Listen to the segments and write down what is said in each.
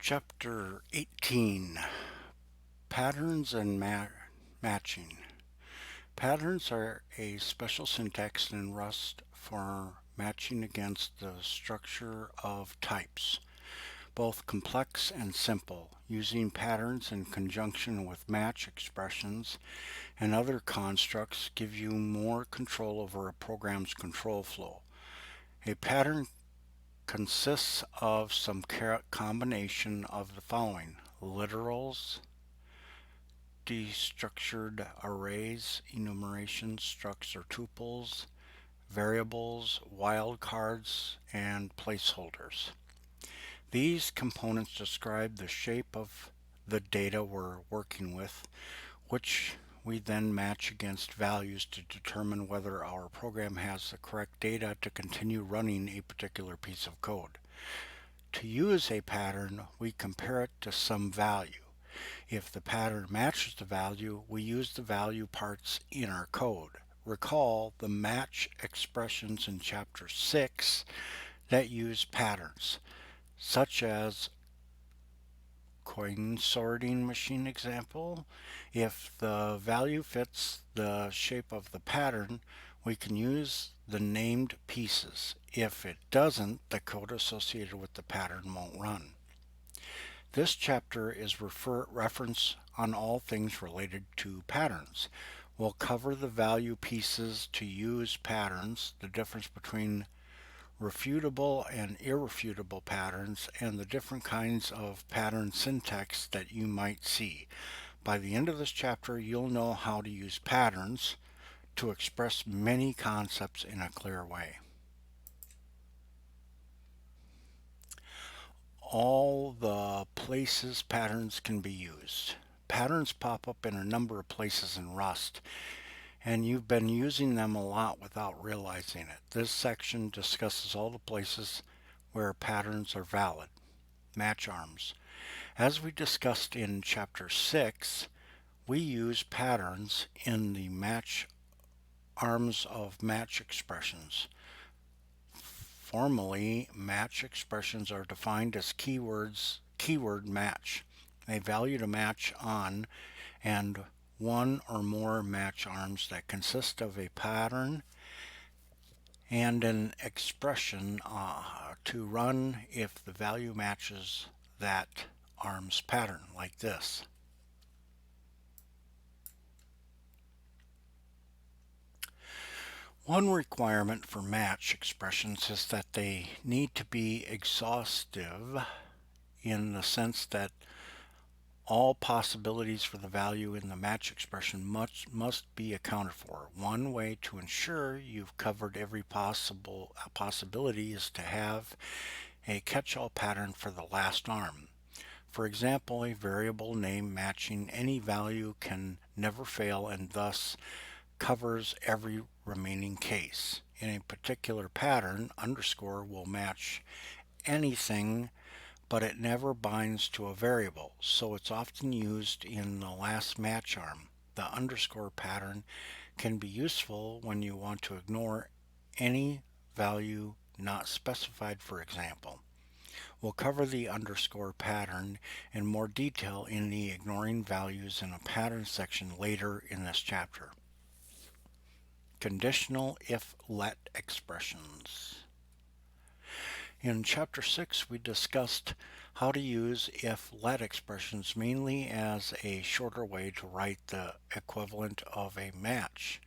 Chapter 18, Patterns and Matching. Patterns are a special syntax in Rust for matching against the structure of types, both complex and simple. Using patterns in conjunction with match expressions and other constructs give you more control over a program's control flow. A pattern consists of some combination of the following: literals, destructured arrays, enumerations, structs or tuples, variables, wildcards, and placeholders. These components describe the shape of the data we're working with, which we then match against values to determine whether our program has the correct data to continue running a particular piece of code. To use a pattern, we compare it to some value. If the pattern matches the value, we use the value parts in our code. Recall the match expressions in Chapter 6 that use patterns, such as coin sorting machine example. If the value fits the shape of the pattern, we can use the named pieces. If it doesn't, the code associated with the pattern won't run. This chapter is reference on all things related to patterns. We'll cover the value pieces to use patterns, the difference between refutable and irrefutable patterns, and the different kinds of pattern syntax that you might see. By the end of this chapter, you'll know how to use patterns to express many concepts in a clear way. All the places patterns can be used. Patterns pop up in a number of places in Rust, and you've been using them a lot without realizing it. This section discusses all the places where patterns are valid. Match arms. As we discussed in Chapter 6, we use patterns in the match arms of match expressions. Formally, match expressions are defined as keyword match, a value to match on, and one or more match arms that consist of a pattern and an expression to run if the value matches that arm's pattern, like this. One requirement for match expressions is that they need to be exhaustive in the sense that all possibilities for the value in the match expression must be accounted for. One way to ensure you've covered every possibility is to have a catch-all pattern for the last arm. For example, a variable name matching any value can never fail and thus covers every remaining case. In a particular pattern, underscore will match anything, but it never binds to a variable, so it's often used in the last match arm. The underscore pattern can be useful when you want to ignore any value not specified, for example. We'll cover the underscore pattern in more detail in the ignoring values in a pattern section later in this chapter. Conditional if-let expressions. In Chapter 6, we discussed how to use if-let expressions mainly as a shorter way to write the equivalent of a match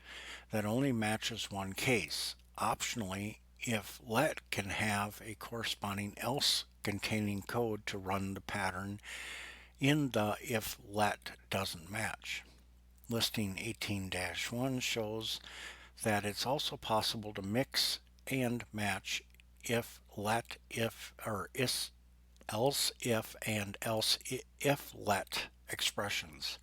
that only matches one case. Optionally, if-let can have a corresponding else containing code to run the pattern in the if-let doesn't match. Listing 18-1 shows that it's also possible to mix and match if, let, if, or else if, and else if let expressions.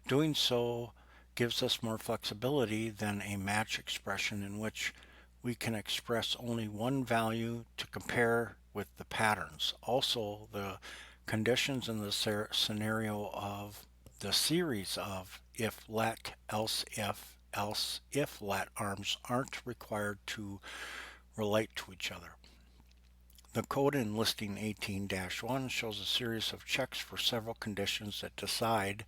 Doing so gives us more flexibility than a match expression in which we can express only one value to compare with the patterns. Also, the conditions in the scenario of the series of if let, else if let arms aren't required to relate to each other. The code in listing 18-1 shows a series of checks for several conditions that decide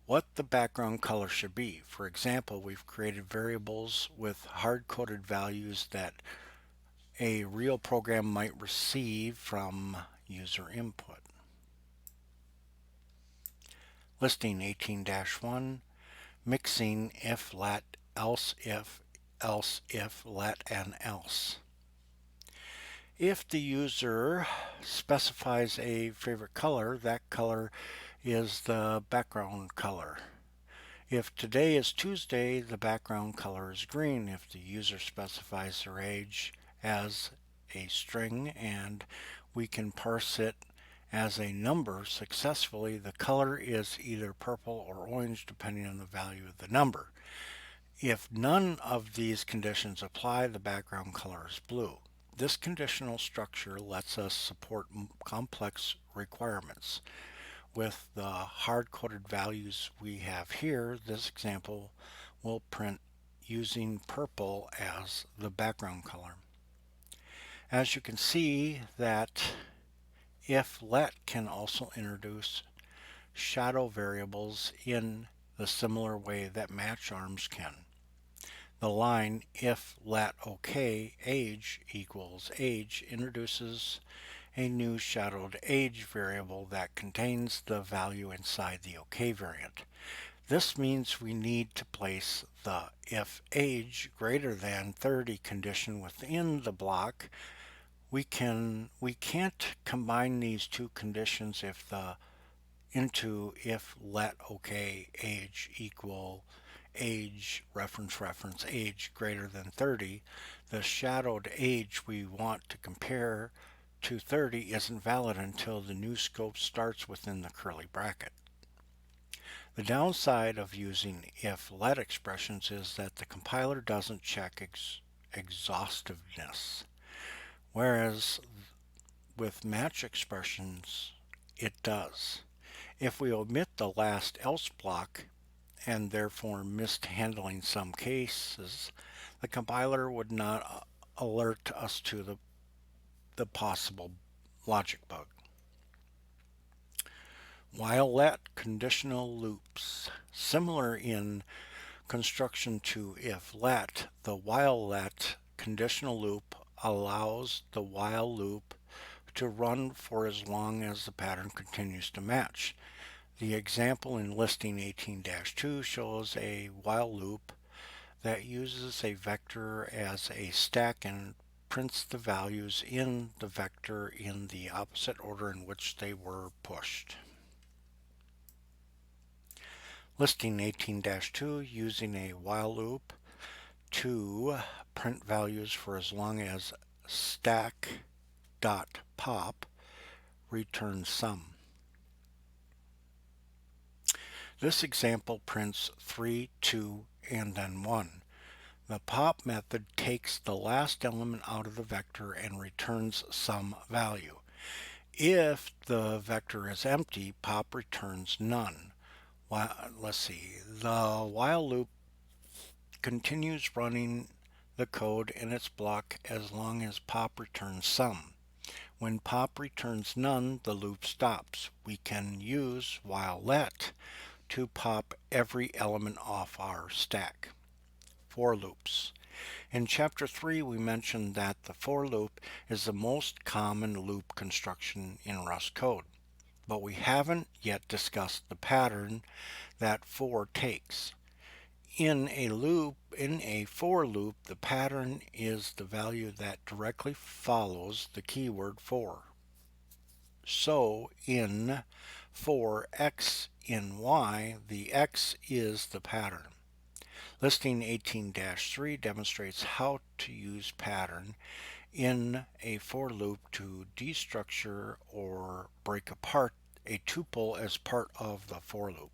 what the background color should be. For example, we've created variables with hard-coded values that a real program might receive from user input. Listing 18-1, mixing if, let, else if, let, and else. If the user specifies a favorite color, that color is the background color. If today is Tuesday, the background color is green. If the user specifies their age as a string and we can parse it as a number successfully, the color is either purple or orange depending on the value of the number. If none of these conditions apply, the background color is blue. This conditional structure lets us support complex requirements. With the hard-coded values we have here, this example will print using purple as the background color. As you can see, that if let can also introduce shadow variables in the similar way that match arms can. The line if let OK age equals age introduces a new shadowed age variable that contains the value inside the OK variant. This means we need to place the if age greater than 30 condition within the block. We can't combine these two conditions into if let OK age equal age reference age greater than 30. The shadowed age we want to compare to 30 isn't valid until the new scope starts within the curly bracket. The downside of using if let expressions is that the compiler doesn't check exhaustiveness, whereas with match expressions it does. If we omit the last else block and therefore mishandling some cases, the compiler would not alert us to the possible logic bug. While let conditional loops. Similar in construction to if let, the while let conditional loop allows the while loop to run for as long as the pattern continues to match. The example in listing 18-2 shows a while loop that uses a vector as a stack and prints the values in the vector in the opposite order in which they were pushed. Listing 18-2 using a while loop to print values for as long as stack.pop returns sum. This example prints 3, 2, and then 1. The pop method takes the last element out of the vector and returns some value. If the vector is empty, pop returns none. Let's see, the while loop continues running the code in its block as long as pop returns some. When pop returns none, the loop stops. We can use while let to pop every element off our stack. For loops. In Chapter 3, we mentioned that the for loop is the most common loop construction in Rust code, but we haven't yet discussed the pattern that for takes. In a for loop, the pattern is the value that directly follows the keyword for. So in for x in y, the x is the pattern. Listing 18-3 demonstrates how to use pattern in a for loop to destructure or break apart a tuple as part of the for loop.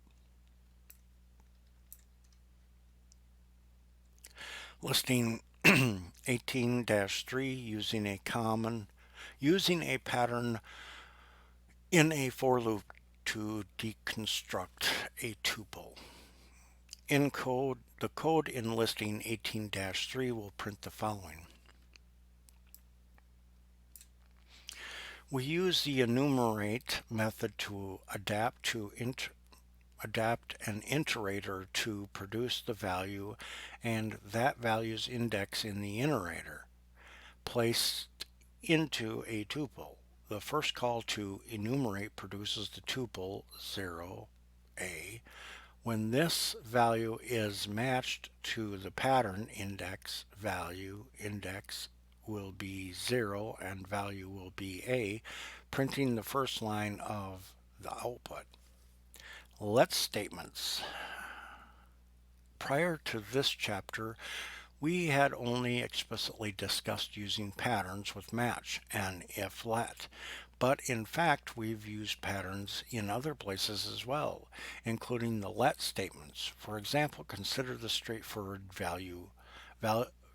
Listing 18-3 using a pattern in a for loop to deconstruct a tuple. In code, the code in listing 18-3 will print the following. We use the enumerate method to adapt an iterator to produce the value and that value's index in the iterator placed into a tuple. The first call to enumerate produces the tuple 0a. When this value is matched to the pattern index, value index will be 0 and value will be a, printing the first line of the output. Let statements. Prior to this chapter, we had only explicitly discussed using patterns with match and if let, but in fact we've used patterns in other places as well, including the let statements. For example, consider the straightforward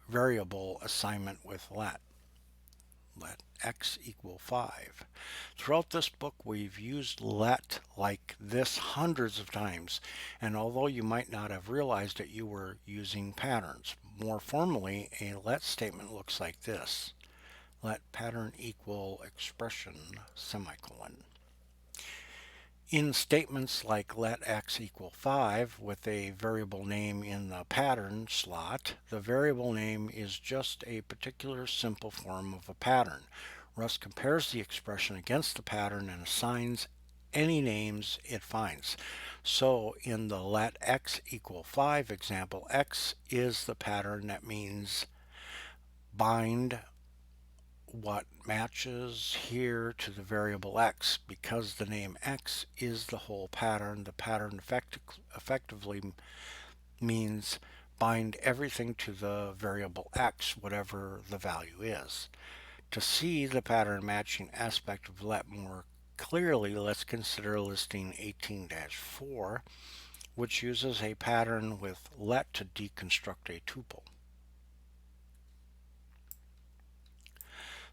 variable assignment with let x equal 5. Throughout this book we've used let like this hundreds of times, and although you might not have realized it, you were using patterns. More formally, a let statement looks like this: let pattern equal expression semicolon. In statements like let x equal 5 with a variable name in the pattern slot, the variable name is just a particular simple form of a pattern. Rust compares the expression against the pattern and assigns any names it finds. So in the let x equal 5 example, x is the pattern. That means bind what matches here to the variable x. Because the name x is the whole pattern, the pattern effectively means bind everything to the variable x, whatever the value is. To see the pattern matching aspect of let more clearly, let's consider listing 18-4, which uses a pattern with let to deconstruct a tuple.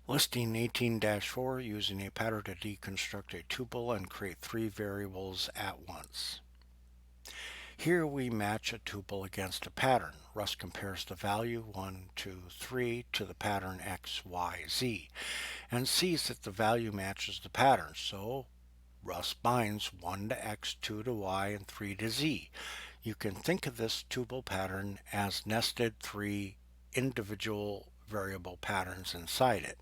Listing 18-4 using a pattern to deconstruct a tuple and create three variables at once. Here we match a tuple against a pattern. Rust compares the value 1, 2, 3 to the pattern x, y, z and sees that the value matches the pattern. So Rust binds 1 to x, 2 to y, and 3 to z. You can think of this tuple pattern as nested three individual variable patterns inside it.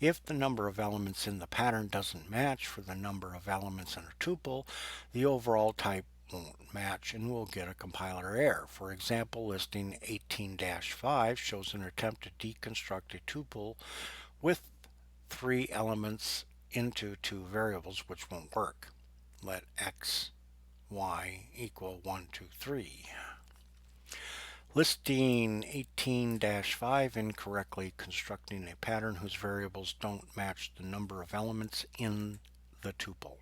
If the number of elements in the pattern doesn't match for the number of elements in a tuple, the overall type won't match and we'll get a compiler error. For example, listing 18-5 shows an attempt to deconstruct a tuple with three elements into two variables, which won't work. Let x, y equal 1, 2, 3. Listing 18-5 incorrectly constructing a pattern whose variables don't match the number of elements in the tuple.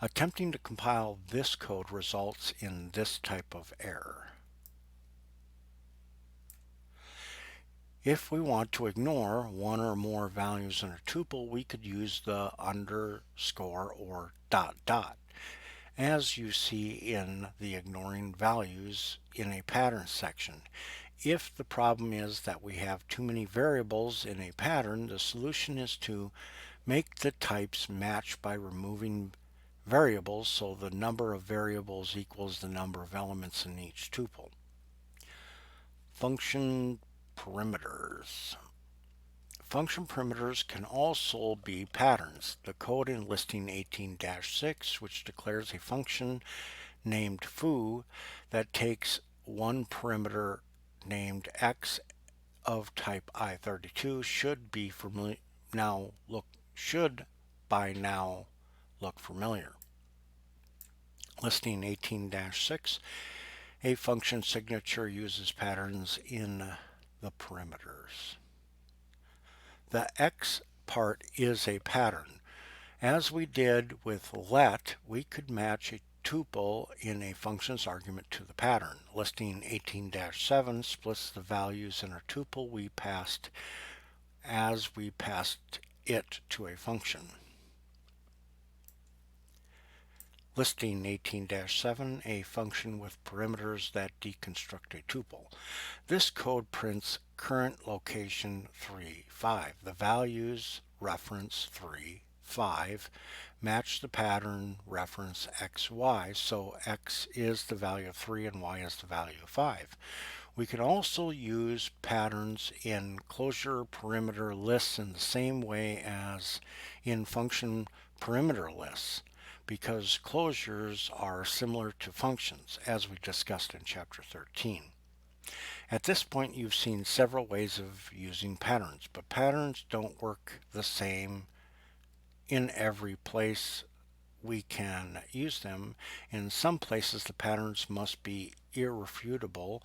Attempting to compile this code results in this type of error. If we want to ignore one or more values in a tuple, we could use the underscore or dot dot, as you see in the ignoring values in a pattern section. If the problem is that we have too many variables in a pattern, the solution is to make the types match by removing variables so the number of variables equals the number of elements in each tuple. Function parameters. Function parameters can also be patterns. The code in listing 18-6, which declares a function named foo that takes one parameter named x of type I32 should by now look familiar. Listing 18-6, a function signature uses patterns in the parameters. The x part is a pattern. As we did with let, we could match a tuple in a function's argument to the pattern. Listing 18-7 splits the values in our tuple we passed as we passed it to a function. Listing 18-7, a function with parameters that deconstruct a tuple. This code prints current location 3, 5. The values reference 3, 5, match the pattern reference xy, so x is the value of 3 and y is the value of 5. We can also use patterns in closure perimeter lists in the same way as in function perimeter lists, because closures are similar to functions, as we discussed in Chapter 13. At this point, you've seen several ways of using patterns, but patterns don't work the same in every place we can use them. In some places, the patterns must be irrefutable.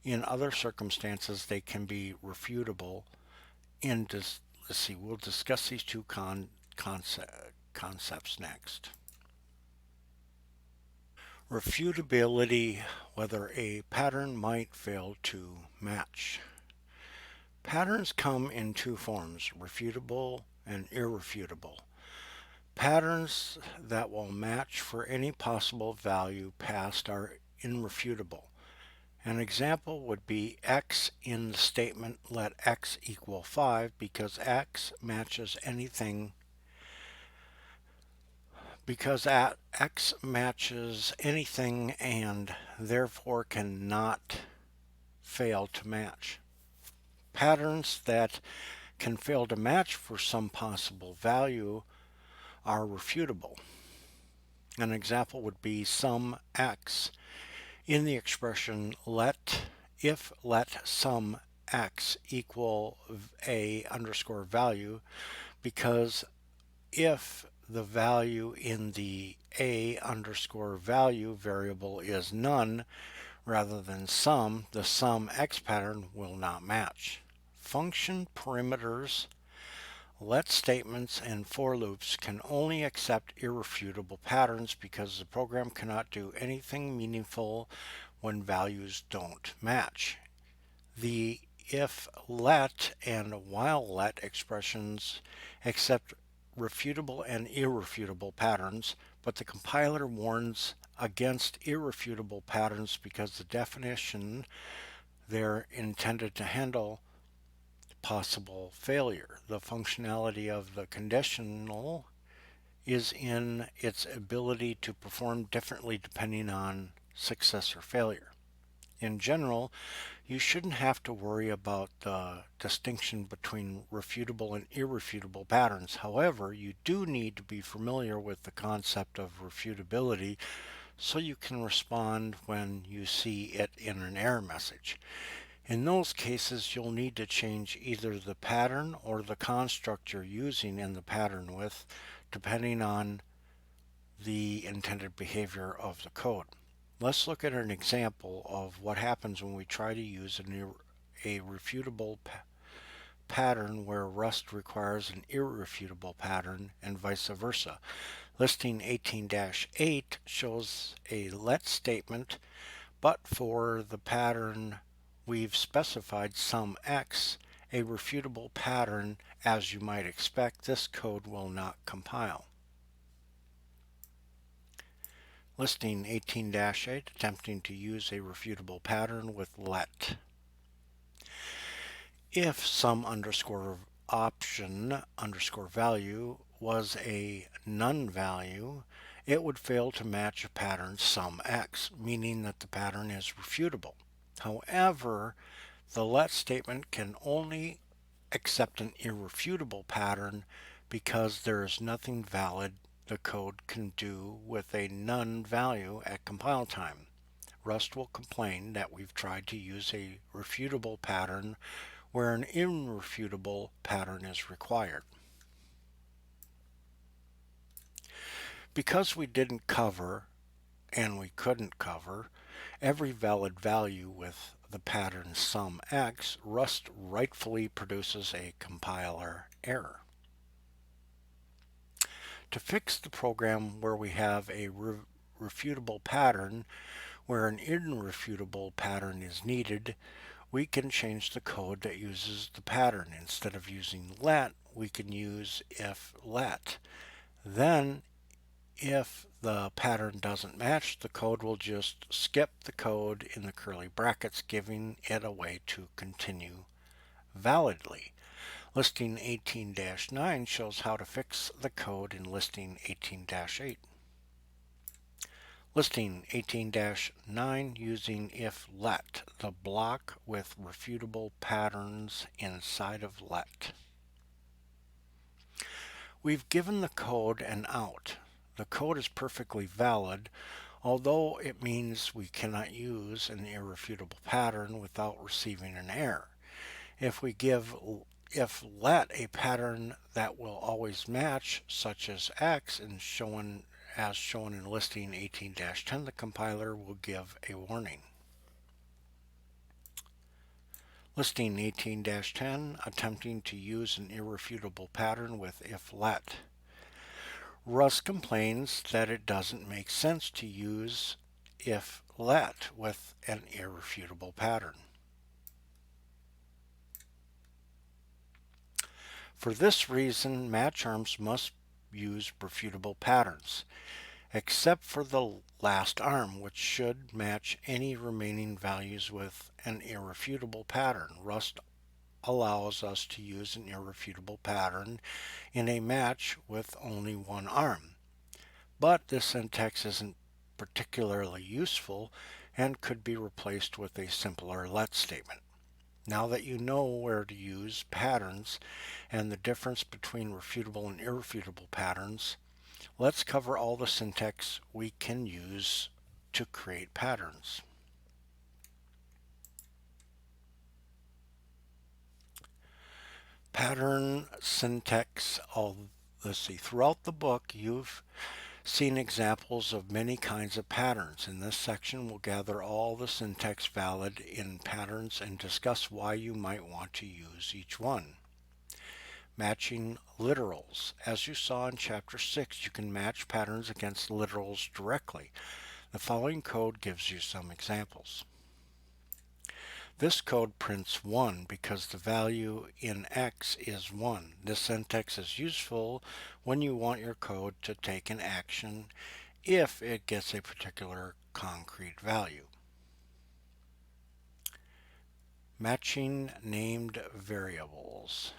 In other circumstances, they can be refutable. Let's see, we'll discuss these two concepts next. Refutability, whether a pattern might fail to match. Patterns come in two forms, refutable and irrefutable. Patterns that will match for any possible value passed are irrefutable. An example would be x in the statement let x equal 5 because x matches anything and therefore cannot fail to match. Patterns that can fail to match for some possible value are refutable. An example would be sum x in the expression if let sum x equal a underscore value, because if the value in the a underscore value variable is none rather than sum, the sum x pattern will not match. Function perimeters, let statements, and for loops can only accept irrefutable patterns because the program cannot do anything meaningful when values don't match. The if let and while let expressions accept refutable and irrefutable patterns, but the compiler warns against irrefutable patterns because the definition they're intended to handle possible failure. The functionality of the conditional is in its ability to perform differently depending on success or failure. In general, you shouldn't have to worry about the distinction between refutable and irrefutable patterns. However, you do need to be familiar with the concept of refutability so you can respond when you see it in an error message. In those cases, you'll need to change either the pattern or the construct you're using in the pattern with, depending on the intended behavior of the code. Let's look at an example of what happens when we try to use a refutable pattern where Rust requires an irrefutable pattern and vice versa. Listing 18-8 shows a let statement, but for the pattern we've specified sum x, a refutable pattern. As you might expect, this code will not compile. Listing 18-8, attempting to use a refutable pattern with let. If sum underscore option underscore value was a none value, it would fail to match a pattern sum x, meaning that the pattern is refutable. However, the let statement can only accept an irrefutable pattern because there is nothing valid the code can do with a none value at compile time. Rust will complain that we've tried to use a refutable pattern where an irrefutable pattern is required. Because we didn't cover, and we couldn't cover, every valid value with the pattern sum x, Rust rightfully produces a compiler error. To fix the program where we have a refutable pattern where an irrefutable pattern is needed, we can change the code that uses the pattern. Instead of using let, we can use if let. Then, if the pattern doesn't match, the code will just skip the code in the curly brackets, giving it a way to continue validly. Listing 18-9 shows how to fix the code in Listing 18-8. Listing 18-9 using if let, the block with refutable patterns inside of let. We've given the code an out. The code is perfectly valid, although it means we cannot use an irrefutable pattern without receiving an error. If we give if let a pattern that will always match, such as X, as shown in listing 18-10, the compiler will give a warning. Listing 18-10, attempting to use an irrefutable pattern with if let. Russ complains that it doesn't make sense to use if let with an irrefutable pattern. For this reason, match arms must use refutable patterns, except for the last arm, which should match any remaining values with an irrefutable pattern. Rust allows us to use an irrefutable pattern in a match with only one arm. But this syntax isn't particularly useful and could be replaced with a simpler let statement. Now that you know where to use patterns and the difference between refutable and irrefutable patterns, let's cover all the syntax we can use to create patterns. Pattern syntax. Let's see. Throughout the book, you've seen examples of many kinds of patterns. In this section, we'll gather all the syntax valid in patterns and discuss why you might want to use each one. Matching literals. As you saw in Chapter 6, you can match patterns against literals directly. The following code gives you some examples. This code prints 1 because the value in X is 1. This syntax is useful when you want your code to take an action if it gets a particular concrete value. Matching named variables.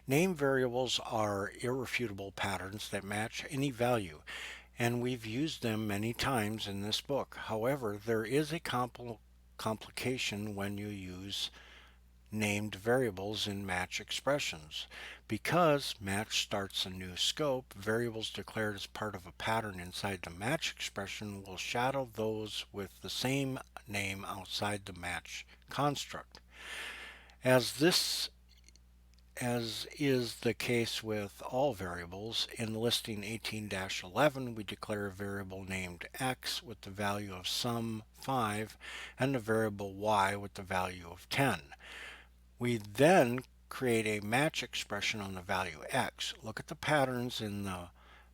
Named variables are irrefutable patterns that match any value, and we've used them many times in this book. However, there is a complication when you use named variables in match expressions. Because match starts a new scope, variables declared as part of a pattern inside the match expression will shadow those with the same name outside the match construct. As is the case with all variables, in listing 18-11 we declare a variable named x with the value of sum 5 and a variable y with the value of 10. We then create a match expression on the value x. Look at the patterns in the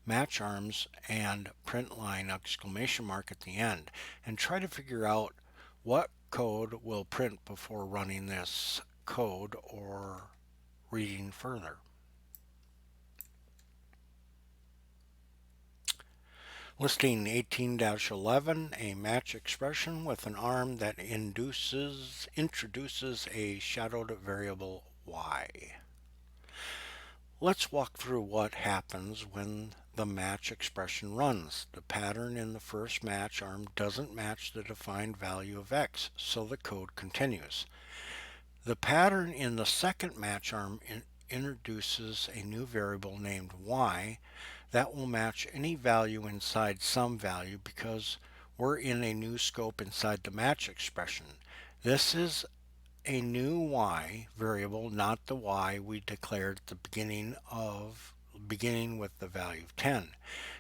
match arms and print line exclamation mark at the end and try to figure out what code will print before running this code or reading further. Listing 18-11, a match expression with an arm that introduces a shadowed variable y. Let's walk through what happens when the match expression runs. The pattern in the first match arm doesn't match the defined value of x, so the code continues. The pattern in the second match arm introduces a new variable named y that will match any value inside some value because we're in a new scope inside the match expression. This is a new y variable, not the y we declared at the beginning with the value of 10.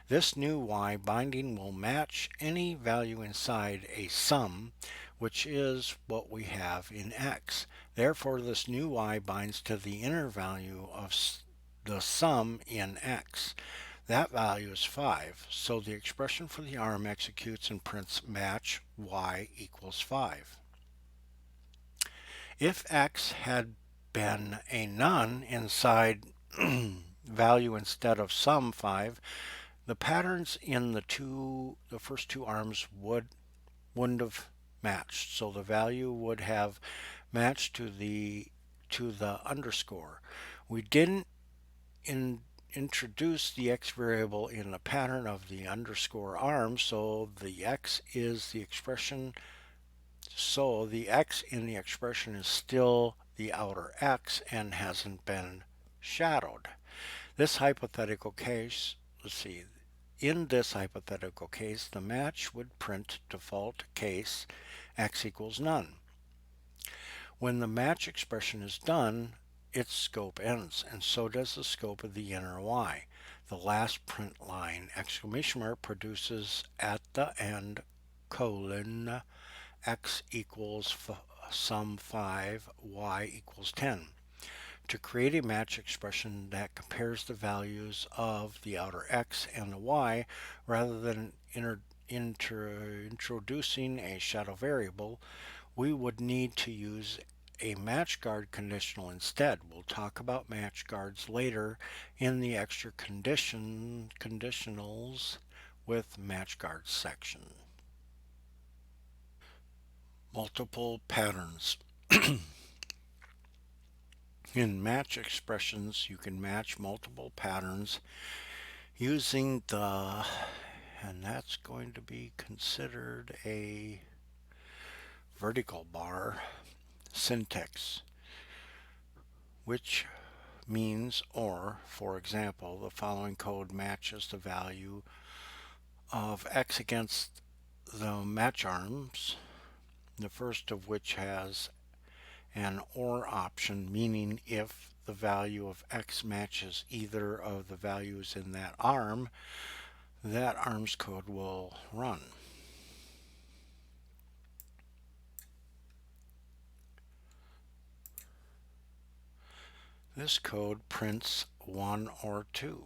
This new y binding will match any value inside a sum, which is what we have in x. Therefore, this new y binds to the inner value of the sum in x. That value is 5, so the expression for the arm executes and prints match y equals 5. If x had been a none inside value instead of sum 5, the patterns in the first two arms wouldn't have matched. So the value would have matched to to the underscore. We didn't introduce the x variable in the pattern of the underscore arm, so the x is the expression. So the x in the expression is still the outer x and hasn't been shadowed. This hypothetical case, let's see, in this hypothetical case, the match would print default case x equals none. When the match expression is done, its scope ends, and so does the scope of the inner y. The last print line exclamation mark produces at the end colon x equals sum 5, y equals 10. To create a match expression that compares the values of the outer x and the y, rather than introducing a shadow variable, we would need to use a match guard conditional instead. We'll talk about match guards later in the extra conditionals with match guards section. Multiple patterns. In match expressions, you can match multiple patterns using and that's going to be considered a vertical bar syntax, which means, or, for example, the following code matches the value of x against the match arms, the first of which has an or option, meaning if the value of x matches either of the values in that arm's code will run. This code prints 1 or 2.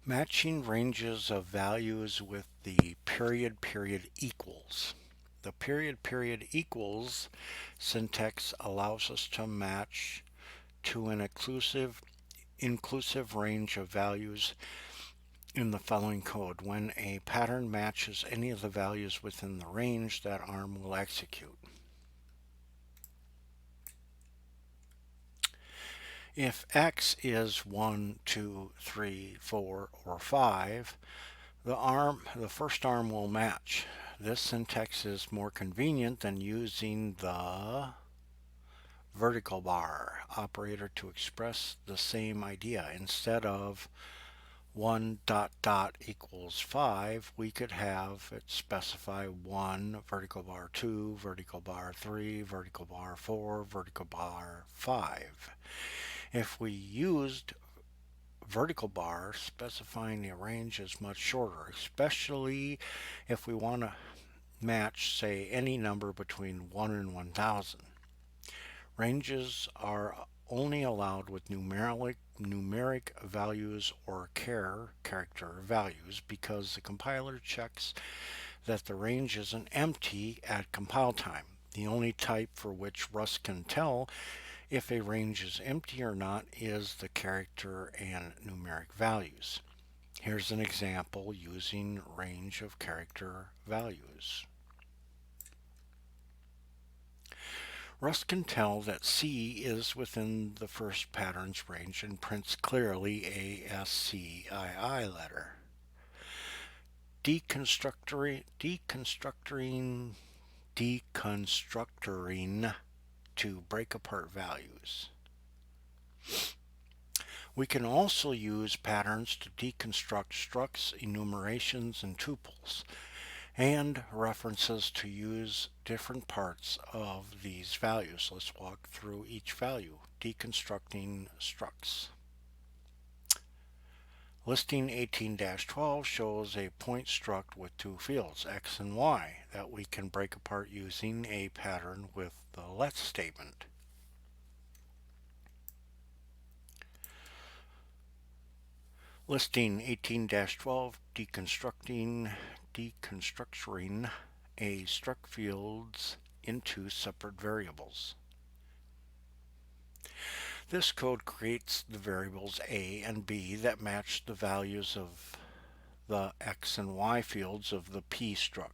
Matching ranges of values with the period equals. The period equals syntax allows us to match to an inclusive range of values in the following code. When a pattern matches any of the values within the range, that arm will execute. If x is 1, 2, 3, 4, or 5, the first arm will match. This syntax is more convenient than using the vertical bar operator to express the same idea. Instead of 1 dot dot equals 5, we could have it specify 1 vertical bar 2 vertical bar 3 vertical bar 4 vertical bar 5. If we used vertical bar, specifying the range is much shorter, especially if we want to match, say, any number between 1 and 1000. Ranges are only allowed with numeric values or character values because the compiler checks that the range isn't empty at compile time. The only type for which Rust can tell if a range is empty or not is the character and numeric values. Here's an example using range of character values. Rust can tell that C is within the first pattern's range and prints clearly a SCII letter. Deconstructing to break apart values. We can also use patterns to deconstruct structs, enumerations, and tuples, and references to use different parts of these values. Let's walk through each value. Deconstructing structs. Listing 18-12 shows a point struct with two fields, x and y, that we can break apart using a pattern with the let statement. Listing 18-12, deconstructing a struct fields into separate variables. This code creates the variables a and b that match the values of the x and y fields of the p struct.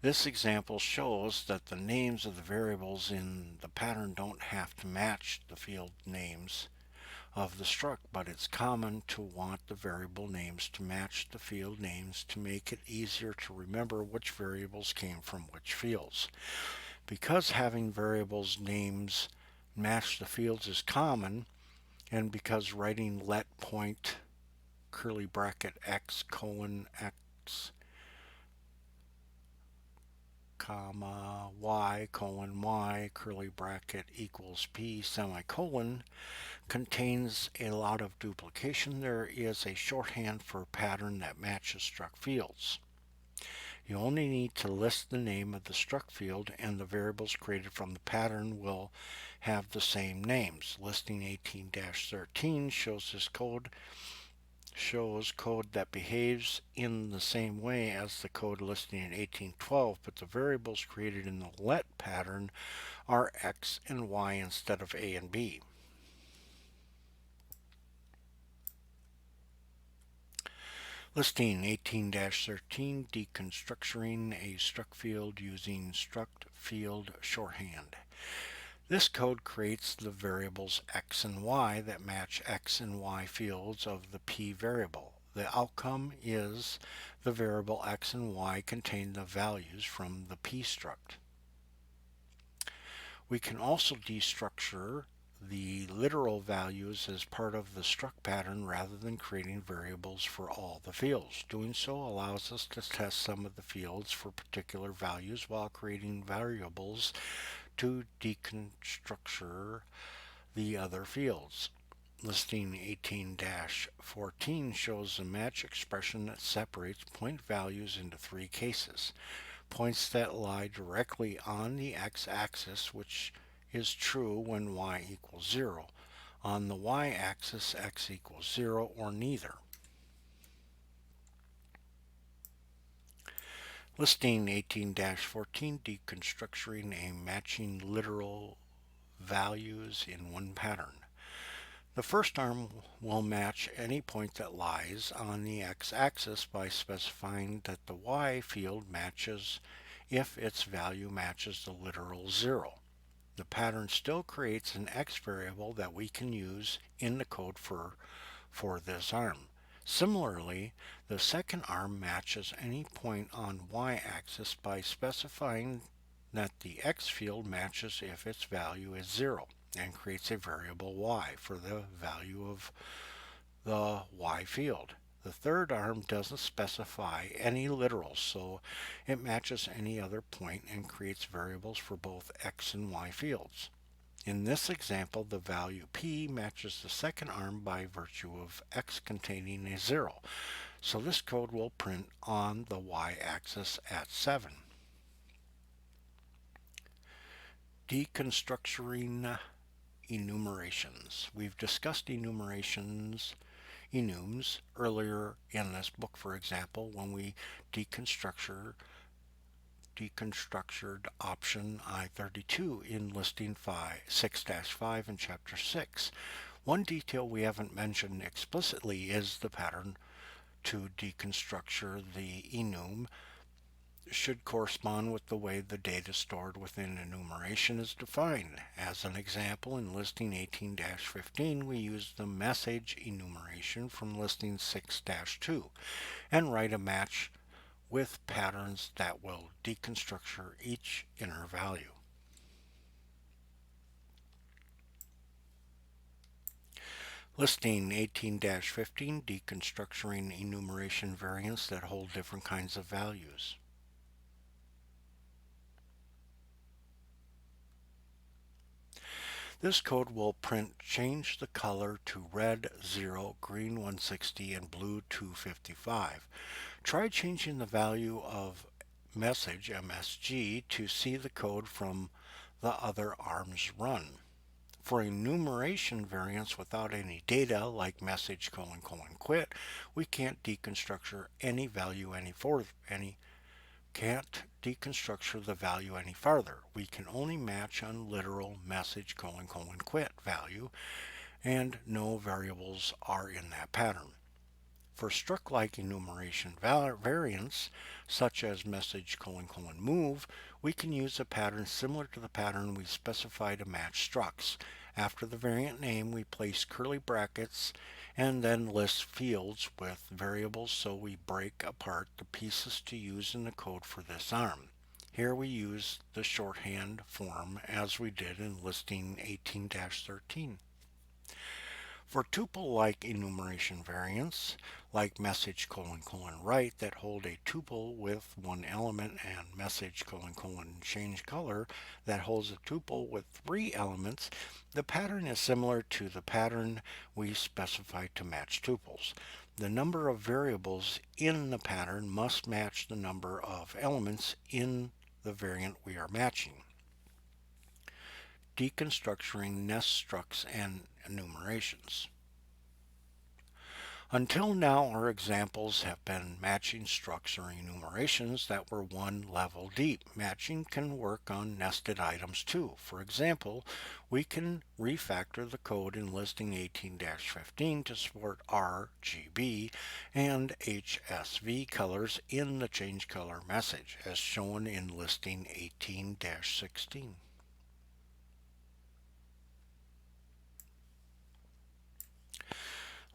This example shows that the names of the variables in the pattern don't have to match the field names of the struct, but it's common to want the variable names to match the field names to make it easier to remember which variables came from which fields. Because having variables names match the fields is common, and because writing let point curly bracket x colon x comma y colon y curly bracket equals p semicolon contains a lot of duplication, there is a shorthand for a pattern that matches struct fields. You only need to list the name of the struct field and the variables created from the pattern will have the same names. Listing 18-13 shows code that behaves in the same way as the code listing in 1812, but the variables created in the let pattern are x and y instead of a and b. Listing 18-13, deconstructing a struct field using struct field shorthand. This code creates the variables x and y that match x and y fields of the p variable. The outcome is the variable x and y contain the values from the p struct. We can also destructure the literal values as part of the struct pattern rather than creating variables for all the fields. Doing so allows us to test some of the fields for particular values while creating variables to deconstructure the other fields. Listing 18-14 shows a match expression that separates point values into three cases. Points that lie directly on the x-axis, which is true when y equals 0. On the y-axis, x equals 0 or neither. Listing 18-14, deconstructing a matching literal values in one pattern. The first arm will match any point that lies on the x-axis by specifying that the y field matches if its value matches the literal 0. The pattern still creates an x variable that we can use in the code for this arm. Similarly, the second arm matches any point on y-axis by specifying that the x field matches if its value is 0 and creates a variable y for the value of the y field. The third arm doesn't specify any literals, so it matches any other point and creates variables for both x and y fields. In this example, the value p matches the second arm by virtue of x containing a 0, so this code will print on the y-axis at 7. Deconstructing enumerations. We've discussed enumerations, enums, earlier in this book, for example, when we deconstructured option I-32 in listing 6-5 in chapter 6. One detail we haven't mentioned explicitly is the pattern to deconstructure the enum should correspond with the way the data stored within enumeration is defined. As an example, in listing 18-15, we use the message enumeration from listing 6-2 and write a match with patterns that will deconstructure each inner value. Listing 18-15, deconstructuring enumeration variants that hold different kinds of values. This code will print change the color to red 0, green 160, and blue 255. Try changing the value of message MSG to see the code from the other arm's run. For enumeration variants without any data, like message : quit, we can't deconstructure any value can't deconstructure the value any farther. We can only match on literal message : quit value, and no variables are in that pattern. For struct-like enumeration variants, such as message: move, we can use a pattern similar to the pattern we specify to match structs. After the variant name, we place curly brackets and then list fields with variables, so we break apart the pieces to use in the code for this arm. Here we use the shorthand form as we did in listing 18-13. For tuple-like enumeration variants, like message: write, that hold a tuple with one element, and message: change color, that holds a tuple with three elements, the pattern is similar to the pattern we specify to match tuples. The number of variables in the pattern must match the number of elements in the variant we are matching. Deconstructing nest structs and enumerations. Until now, our examples have been matching structs or enumerations that were one level deep. Matching can work on nested items too. For example, we can refactor the code in listing 18-15 to support RGB and HSV colors in the change color message, as shown in listing 18-16.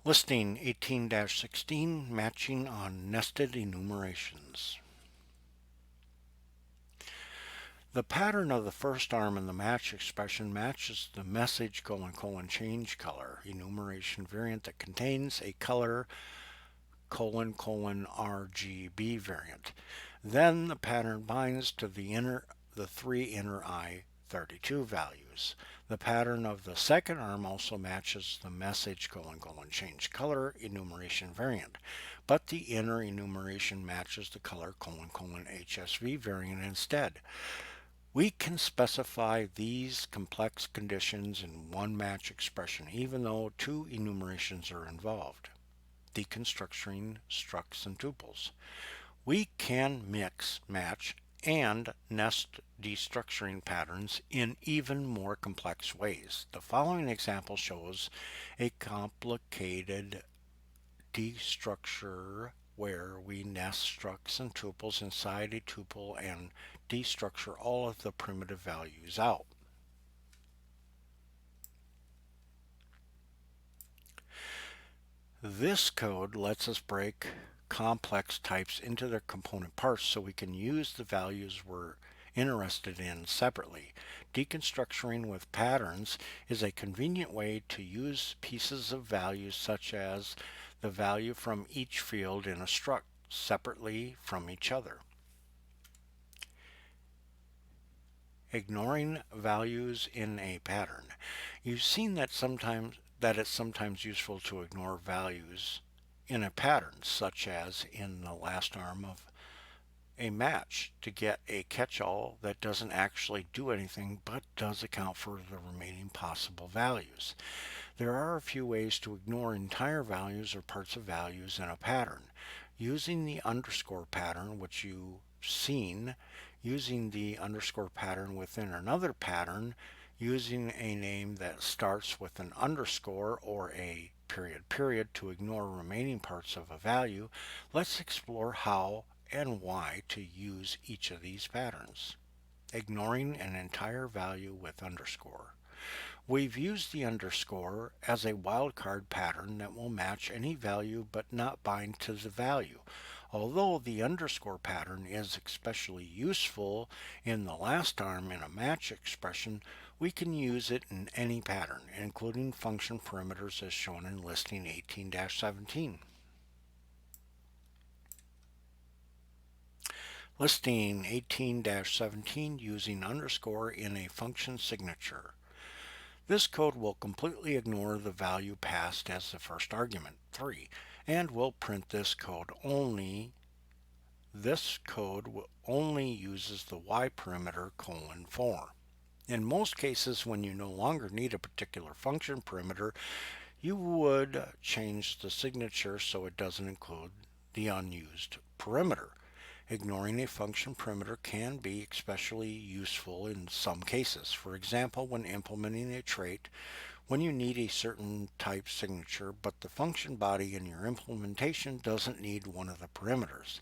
Listing 18-16, matching on nested enumerations. The pattern of the first arm in the match expression matches the message: change color enumeration variant that contains a color: RGB variant. Then the pattern binds to the three inner I32 values. The pattern of the second arm also matches the message: change color enumeration variant, but the inner enumeration matches the color: HSV variant instead. We can specify these complex conditions in one match expression even though two enumerations are involved. Deconstructing structs and tuples. We can mix, match, and nest destructuring patterns in even more complex ways. The following example shows a complicated destructure where we nest structs and tuples inside a tuple and destructure all of the primitive values out. This code lets us break complex types into their component parts so we can use the values we're interested in separately. Deconstructing with patterns is a convenient way to use pieces of values such as the value from each field in a struct separately from each other. Ignoring values in a pattern. You've seen that it's sometimes useful to ignore values in a pattern, such as in the last arm of a match, to get a catch-all that doesn't actually do anything but does account for the remaining possible values. There are a few ways to ignore entire values or parts of values in a pattern. Using the underscore pattern, which you've seen, using the underscore pattern within another pattern, using a name that starts with an underscore or a period to ignore remaining parts of a value. Let's explore how and why to use each of these patterns. Ignoring an entire value with underscore. We've used the underscore as a wildcard pattern that will match any value but not bind to the value. Although the underscore pattern is especially useful in the last arm in a match expression, we can use it in any pattern, including function parameters as shown in listing 18-17. Listing 18-17 using underscore in a function signature. This code will completely ignore the value passed as the first argument, 3, and will print this code only. This code only uses the y parameter: 4. In most cases, when you no longer need a particular function parameter, you would change the signature so it doesn't include the unused parameter. Ignoring a function parameter can be especially useful in some cases. For example, when implementing a trait, when you need a certain type signature, but the function body in your implementation doesn't need one of the parameters.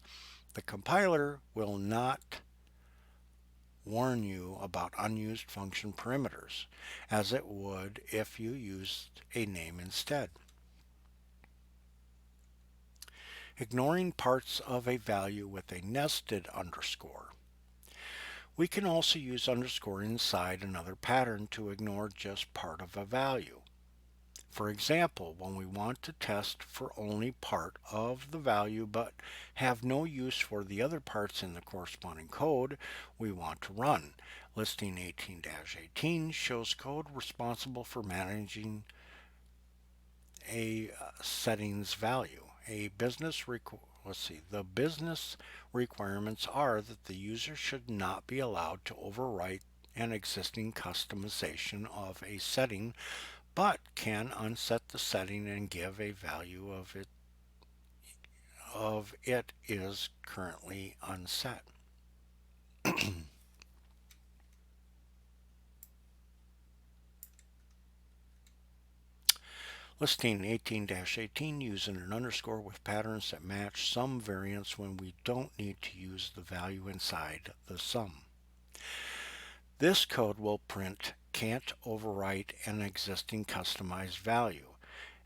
The compiler will not warn you about unused function parameters, as it would if you used a name instead. Ignoring parts of a value with a nested underscore. We can also use underscore inside another pattern to ignore just part of a value. For example, when we want to test for only part of the value but have no use for the other parts in the corresponding code we want to run. Listing 18-18 shows code responsible for managing a settings value. The business requirements are that the user should not be allowed to overwrite an existing customization of a setting, but can unset the setting and give a value of it is currently unset. Listing 18-18 using an underscore with patterns that match sum variants when we don't need to use the value inside the sum. This code will print can't overwrite an existing customized value,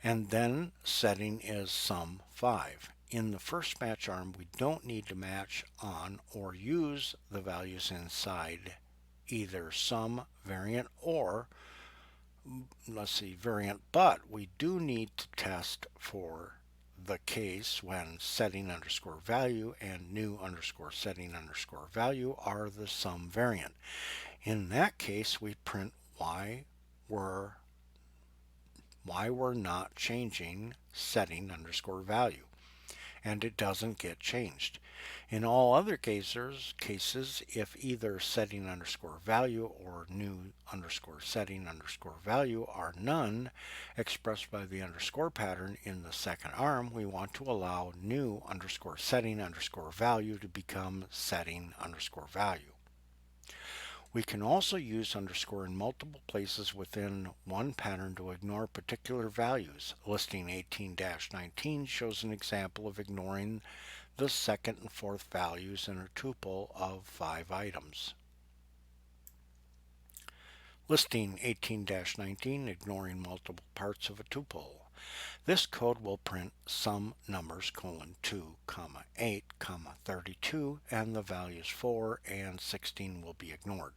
and then setting is sum 5. In the first match arm, we don't need to match on or use the values inside either sum variant or variant, but we do need to test for the case when setting underscore value and new underscore setting underscore value are the sum variant. In that case, we print why we're not changing setting underscore value, and it doesn't get changed. In all other cases, if either setting underscore value or new underscore setting underscore value are none expressed by the underscore pattern in the second arm, we want to allow new underscore setting underscore value to become setting underscore value. We can also use underscore in multiple places within one pattern to ignore particular values. Listing 18-19 shows an example of ignoring the second and fourth values in a tuple of 5 items. Listing 18-19, ignoring multiple parts of a tuple. This code will print sum numbers 2, 8, 32, and the values 4 and 16 will be ignored.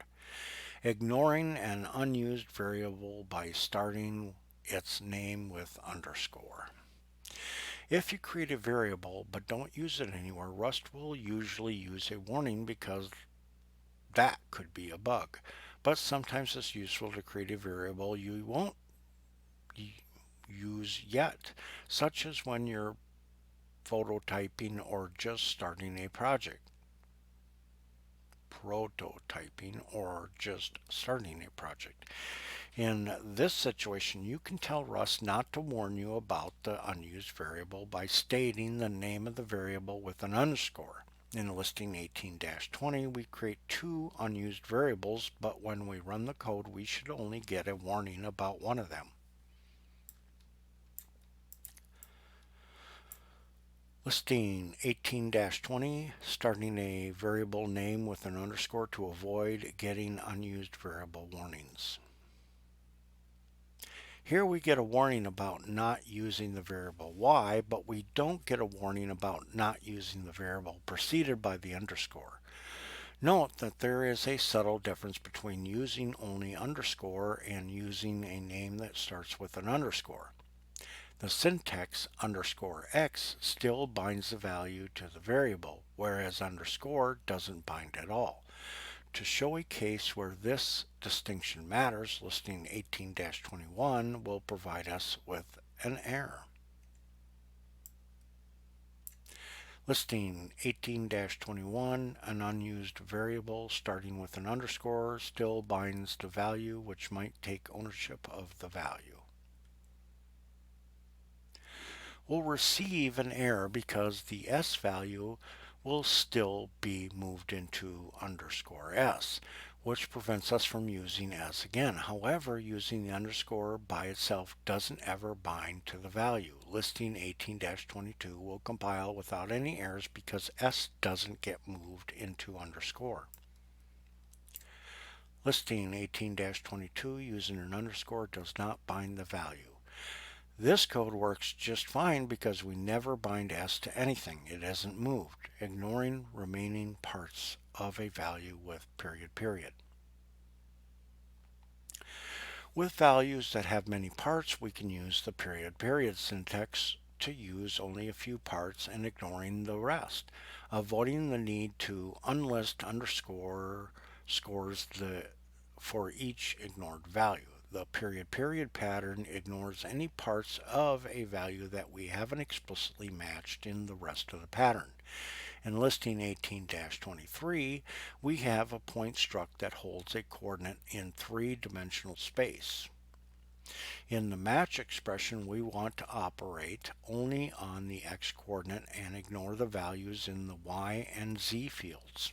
Ignoring an unused variable by starting its name with underscore. If you create a variable but don't use it anywhere, Rust will usually use a warning because that could be a bug. But sometimes it's useful to create a variable you won't use yet, such as when you're prototyping or just starting a project. In this situation, you can tell Rust not to warn you about the unused variable by stating the name of the variable with an underscore. In listing 18-20, we create 2 unused variables, but when we run the code, we should only get a warning about one of them. Listing 18-20, starting a variable name with an underscore to avoid getting unused variable warnings. Here we get a warning about not using the variable y, but we don't get a warning about not using the variable preceded by the underscore. Note that there is a subtle difference between using only underscore and using a name that starts with an underscore. The syntax underscore x still binds the value to the variable, whereas underscore doesn't bind at all. To show a case where this distinction matters, listing 18-21 will provide us with an error. Listing 18-21, an unused variable starting with an underscore still binds the value, which might take ownership of the value. We'll receive an error because the s value will still be moved into underscore s, which prevents us from using s again. However, using the underscore by itself doesn't ever bind to the value. Listing 18-22 will compile without any errors because s doesn't get moved into underscore. Listing 18-22 using an underscore does not bind the value. This code works just fine because we never bind s to anything. It isn't moved, ignoring remaining parts of a value with period period. With values that have many parts, we can use the period period syntax to use only a few parts and ignoring the rest, avoiding the need to unlist underscore scores for each ignored value. The period period pattern ignores any parts of a value that we haven't explicitly matched in the rest of the pattern. In listing 18-23, we have a point struct that holds a coordinate in three-dimensional space. In the match expression, we want to operate only on the x-coordinate and ignore the values in the y and z fields.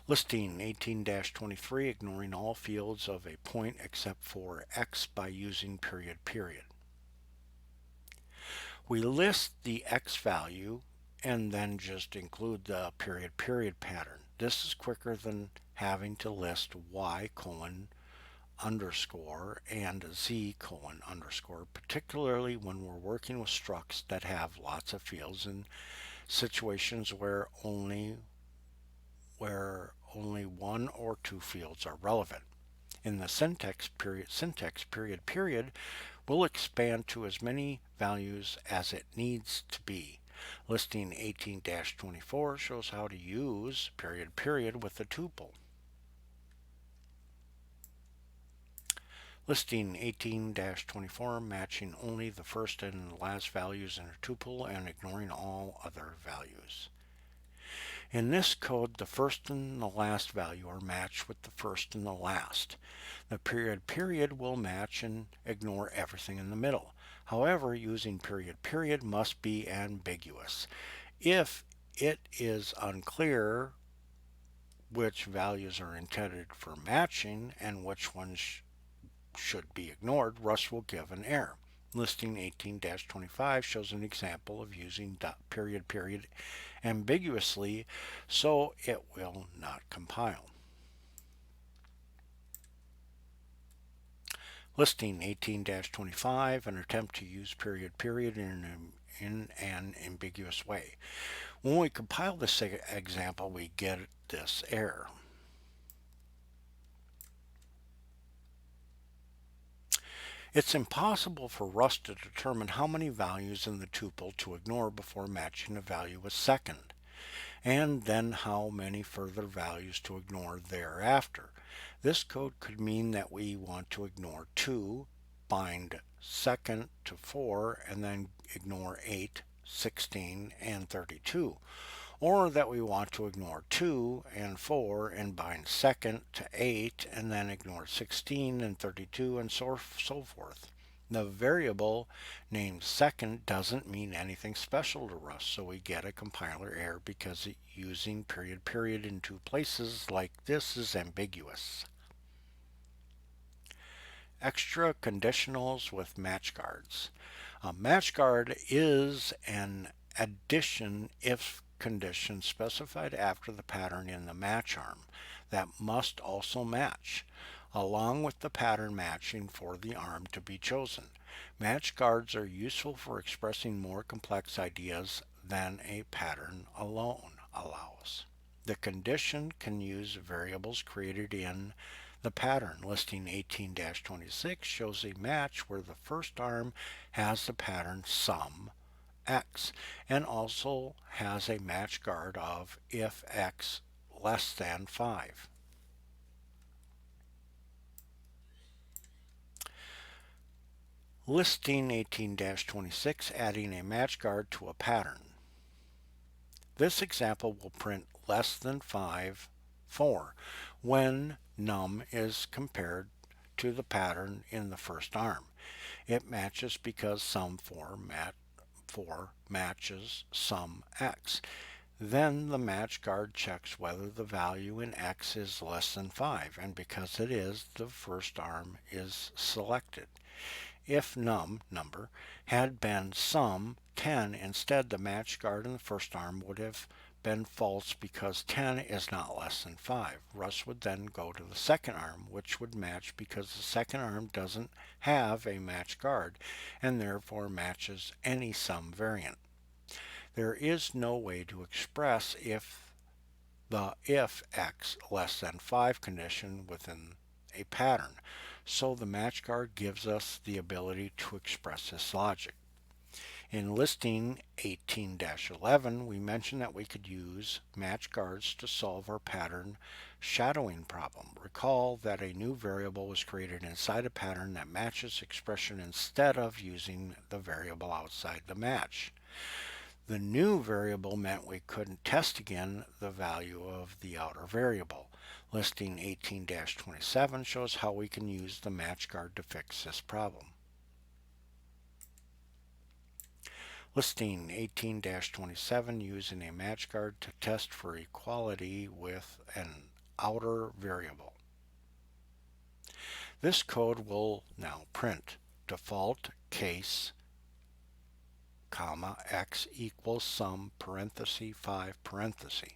Listing 18-23, ignoring all fields of a point except for x by using period period. We list the x value and then just include the period period pattern. This is quicker than having to list y colon underscore and z colon underscore, particularly when we're working with structs that have lots of fields and situations where only one or two fields are relevant. In the syntax period period will expand to as many values as it needs to be. Listing 18-24 shows how to use period period with a tuple. Listing 18-24 matching only the first and last values in a tuple and ignoring all other values. In this code, the first and the last value are matched with the first and the last. The period period will match and ignore everything in the middle. However, using period period must be ambiguous. If it is unclear which values are intended for matching and which ones should be ignored, Rust will give an error. Listing 18-25 shows an example of using period period ambiguously, so it will not compile. Listing 18-25, an attempt to use period period in an ambiguous way. When we compile this example, we get this error. It's impossible for Rust to determine how many values in the tuple to ignore before matching a value with second, and then how many further values to ignore thereafter. This code could mean that we want to ignore 2, bind second to 4, and then ignore 8, 16, and 32. Or that we want to ignore 2 and 4 and bind second to 8 and then ignore 16 and 32 and so forth. The variable named second doesn't mean anything special to Rust, so we get a compiler error because using period period in two places like this is ambiguous. Extra conditionals with match guards. A match guard is an addition if condition specified after the pattern in the match arm that must also match, along with the pattern matching for the arm to be chosen. Match guards are useful for expressing more complex ideas than a pattern alone allows. The condition can use variables created in the pattern. Listing 18-26 shows a match where the first arm has the pattern sum x and also has a match guard of if x less than 5. Listing 18-26 adding a match guard to a pattern. This example will print less than 5 4 when num is compared to the pattern in the first arm. It matches because sum 4 4 matches some x. Then the match guard checks whether the value in x is less than 5, and because it is, the first arm is selected. If number had been sum 10 instead, the match guard in the first arm would have been false because 10 is not less than 5. Russ would then go to the second arm, which would match because the second arm doesn't have a match guard and therefore matches any sum variant. There is no way to express if x less than 5 condition within a pattern, so the match guard gives us the ability to express this logic. In listing 18-11, we mentioned that we could use match guards to solve our pattern shadowing problem. Recall that a new variable was created inside a pattern that matches expression instead of using the variable outside the match. The new variable meant we couldn't test again the value of the outer variable. Listing 18-27 shows how we can use the match guard to fix this problem. Listing 18-27 using a match guard to test for equality with an outer variable. This code will now print default case comma x equals sum parenthesis 5 parenthesis.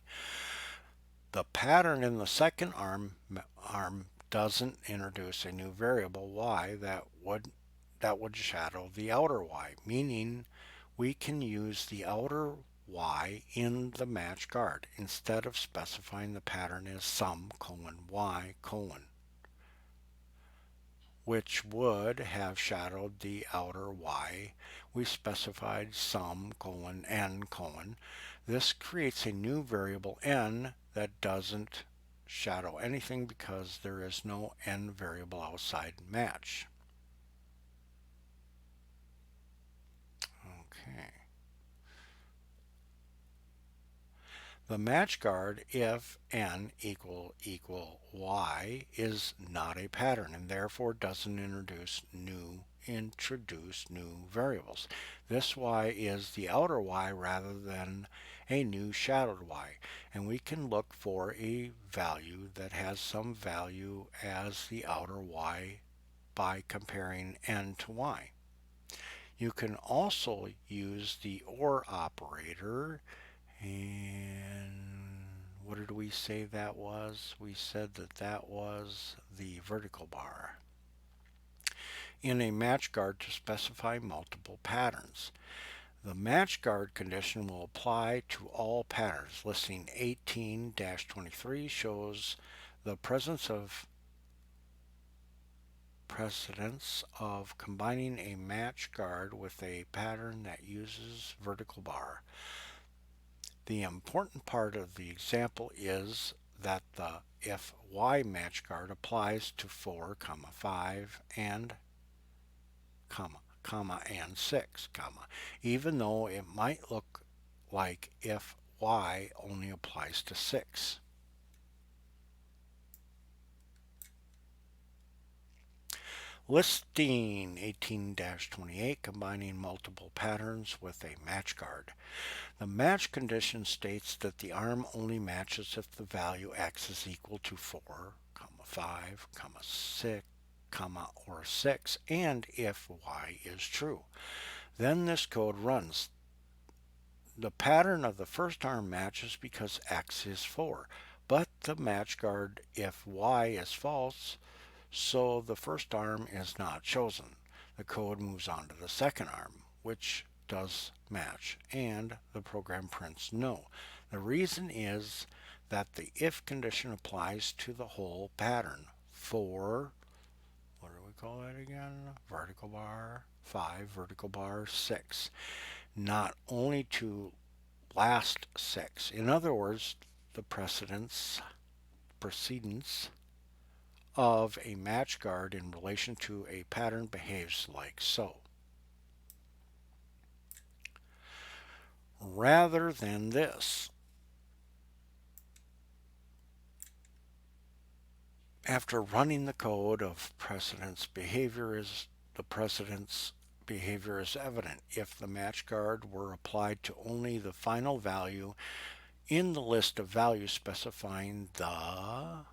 The pattern in the second arm doesn't introduce a new variable y that would shadow the outer y, meaning we can use the outer y in the match guard instead of specifying the pattern as sum y which would have shadowed the outer y. We specified sum n This creates a new variable n that doesn't shadow anything because there is no n variable outside match. Okay. The match guard if n equal y is not a pattern and therefore doesn't introduce new variables. This y is the outer y rather than a new shadowed y, and we can look for a value that has some value as the outer y by comparing n to y. You can also use the OR operator. And what did we say that was? We said that that was the vertical bar in a match guard to specify multiple patterns. The match guard condition will apply to all patterns. Listing 18-23 shows the precedence of combining a match guard with a pattern that uses vertical bar. The important part of the example is that the if y match guard applies to 4, 5, and and 6, even though it might look like if y only applies to 6. Listing 18-28, combining multiple patterns with a match guard. The match condition states that the arm only matches if the value x is equal to 4, 5, 6, or 6, and if y is true. Then this code runs. The pattern of the first arm matches because x is 4, but the match guard if y is false, so the first arm is not chosen. The code moves on to the second arm, which does match, and the program prints no. The reason is that the if condition applies to the whole pattern. 4, what do we call that again? Vertical bar, 5, vertical bar, 6. Not only to last 6. In other words, the precedence of a match guard in relation to a pattern behaves like so. Rather than this, after running the code of precedence behavior is the precedence behavior is evident if the match guard were applied to only the final value in the list of values specifying the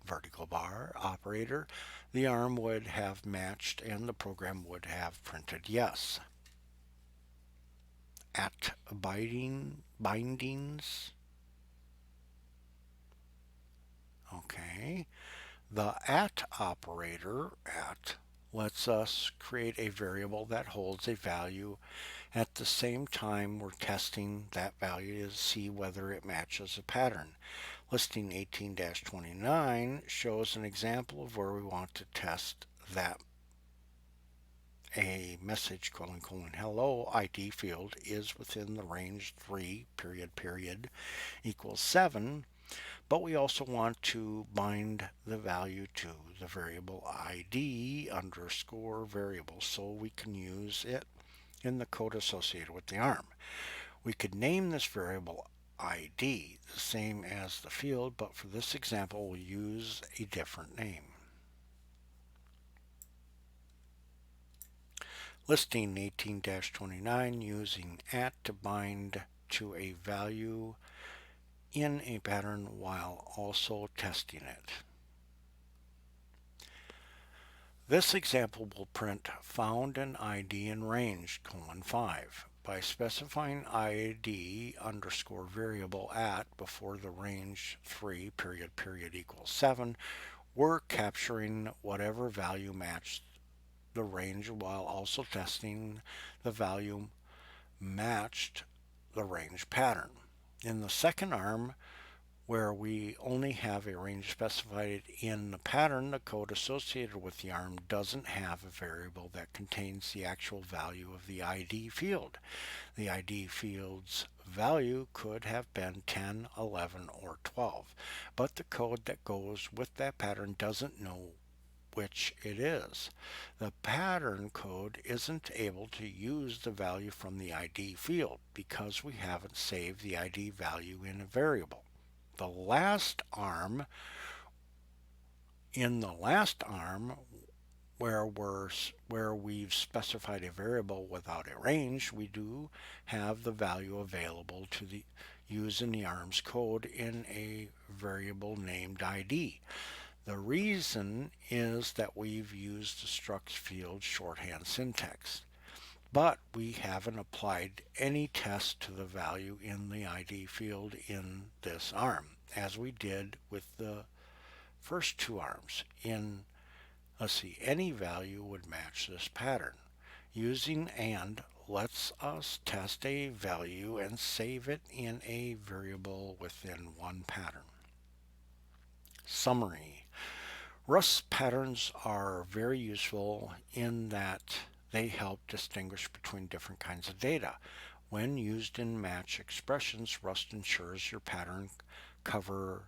vertical bar operator. The arm would have matched and the program would have printed yes. At bindings. Okay. The at operator, at, lets us create a variable that holds a value at the same time we're testing that value to see whether it matches a pattern. Listing 18-29 shows an example of where we want to test that a message hello ID field is within the range 3 equals 7, but we also want to bind the value to the variable ID underscore variable so we can use it in the code associated with the arm. We could name this variable ID the same as the field, but for this example we'll use a different name. Listing 18-29 using at to bind to a value in a pattern while also testing it. This example will print found an ID in range, 5. By specifying ID underscore variable at before the range 3 equals 7, we're capturing whatever value matched the range while also testing the value matched the range pattern. In the second arm, where we only have a range specified in the pattern, the code associated with the arm doesn't have a variable that contains the actual value of the ID field. The ID field's value could have been 10, 11, or 12, but the code that goes with that pattern doesn't know which it is. The pattern code isn't able to use the value from the ID field because we haven't saved the ID value in a variable. The last arm, in the last arm, where we've specified a variable without a range, we do have the value available to use in the arm's code in a variable named ID. The reason is that we've used the structs field shorthand syntax, but we haven't applied any test to the value in the ID field in this arm, as we did with the first two arms. Any value would match this pattern. Using AND lets us test a value and save it in a variable within one pattern. Summary. Rust patterns are very useful in that they help distinguish between different kinds of data. When used in match expressions, Rust ensures your patterns cover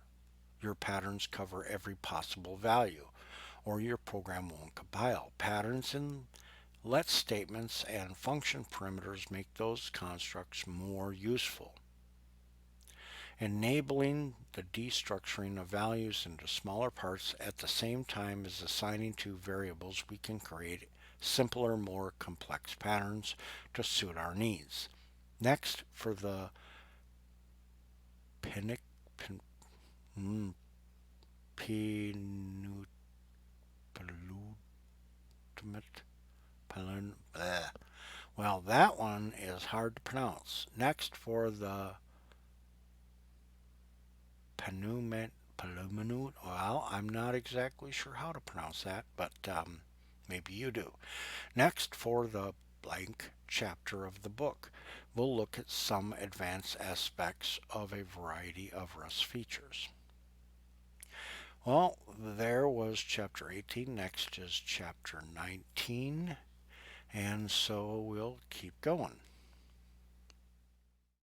every possible value, or your program won't compile. Patterns in let statements and function perimeters make those constructs more useful. Enabling the destructuring of values into smaller parts at the same time as assigning to variables, we can create simpler, more complex patterns to suit our needs. Next, for the penultimate, well, that one is hard to pronounce. Next, for the well, I'm not exactly sure how to pronounce that, but maybe you do. Next, for the blank chapter of the book, we'll look at some advanced aspects of a variety of Rust features. Well, there was chapter 18. Next is chapter 19, and so we'll keep going.